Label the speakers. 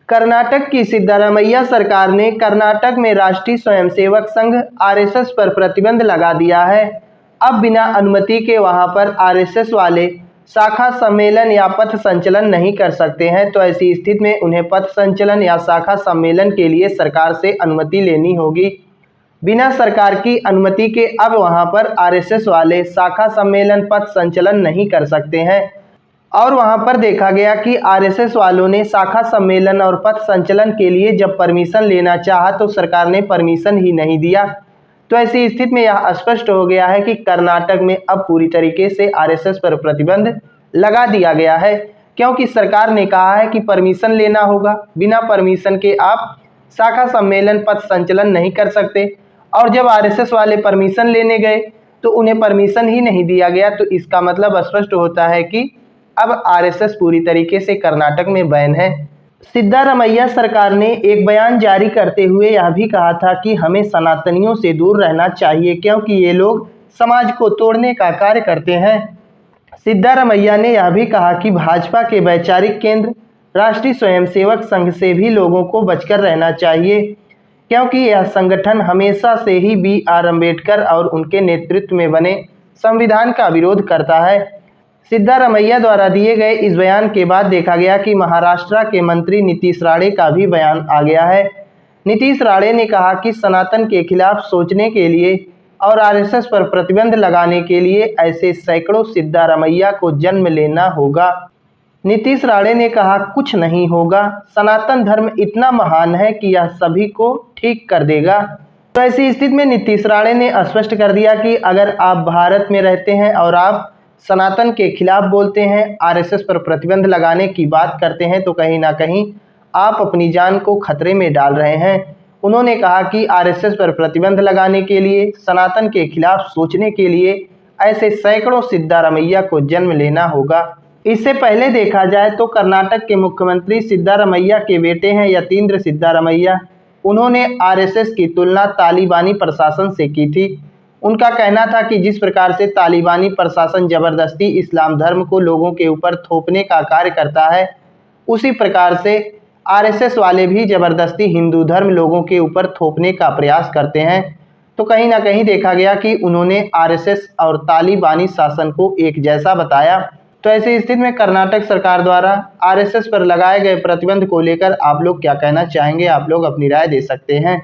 Speaker 1: कर्नाटक की सिद्धारमैया सरकार ने कर्नाटक में राष्ट्रीय स्वयंसेवक संघ आरएसएस पर प्रतिबंध लगा दिया है। अब बिना अनुमति के वहां पर आरएसएस वाले शाखा सम्मेलन या पथ संचलन नहीं कर सकते हैं। तो ऐसी स्थिति में उन्हें पथ संचलन या शाखा सम्मेलन के लिए सरकार से अनुमति लेनी होगी। बिना सरकार की अनुमति के अब वहां पर आरएसएस वाले शाखा सम्मेलन पथ संचलन नहीं कर सकते हैं। और वहां पर देखा गया कि आरएसएस वालों ने शाखा सम्मेलन और पथ संचलन के लिए जब परमिशन लेना चाहा तो सरकार ने परमिशन ही नहीं दिया। तो ऐसी स्थिति में यह स्पष्ट हो गया है कि कर्नाटक में अब पूरी तरीके से आरएसएस पर प्रतिबंध लगा दिया गया है, क्योंकि सरकार ने कहा है कि परमिशन लेना होगा। बिना परमिशन के आप शाखा सम्मेलन पथ संचलन नहीं कर सकते। और जब आरएसएस वाले परमिशन लेने गए तो उन्हें परमिशन ही नहीं दिया गया। तो इसका मतलब स्पष्ट होता है कि अब आरएसएस पूरी तरीके से कर्नाटक में बैन है। सिद्धारमैया सरकार ने एक बयान जारी करते हुए यह भी कहा था कि हमें सनातनियों से दूर रहना चाहिए, क्योंकि ये लोग समाज को तोड़ने का कार्य करते हैं। सिद्धारमैया ने यह भी कहा कि भाजपा के वैचारिक केंद्र राष्ट्रीय स्वयंसेवक संघ से भी लोगों को बचकर रहना चाहिए, क्योंकि यह संगठन हमेशा से ही बी.आर. अम्बेडकर और उनके नेतृत्व में बने संविधान का विरोध करता है। सिद्धारमैया द्वारा दिए गए इस बयान के बाद देखा गया कि महाराष्ट्र के मंत्री नीतीश राणे का भी बयान आ गया है। नीतीश राणे ने कहा कि सनातन के खिलाफ सोचने के लिए और आरएसएस पर प्रतिबंध लगाने के लिए ऐसे सैकड़ों सिद्धारमैया को जन्म लेना होगा। नीतीश राणे ने कहा, कुछ नहीं होगा, सनातन धर्म इतना महान है कि यह सभी को ठीक कर देगा। तो ऐसी स्थिति में नीतीश राणे ने स्पष्ट कर दिया कि अगर आप भारत में रहते हैं और आप सनातन के खिलाफ बोलते हैं, आरएसएस पर प्रतिबंध लगाने की बात करते हैं, तो कहीं ना कहीं आप अपनी जान को खतरे में डाल रहे हैं। उन्होंने कहा कि आरएसएस पर प्रतिबंध लगाने के लिए, सनातन के खिलाफ सोचने के लिए ऐसे सैकड़ों सिद्धारमैया को जन्म लेना होगा। इससे पहले देखा जाए तो कर्नाटक के मुख्यमंत्री सिद्धारमैया के बेटे हैं यतींद्र सिद्धारमैया। उन्होंने आरएसएस की तुलना तालिबानी प्रशासन से की थी। उनका कहना था कि जिस प्रकार से तालिबानी प्रशासन जबरदस्ती इस्लाम धर्म को लोगों के ऊपर थोपने का कार्य करता है, उसी प्रकार से आरएसएस वाले भी जबरदस्ती हिंदू धर्म लोगों के ऊपर थोपने का प्रयास करते हैं। तो कहीं ना कहीं देखा गया कि उन्होंने आरएसएस और तालिबानी शासन को एक जैसा बताया। तो ऐसी स्थिति में कर्नाटक सरकार द्वारा आरएसएस पर लगाए गए प्रतिबंध को लेकर आप लोग क्या कहना चाहेंगे? आप लोग अपनी राय दे सकते हैं।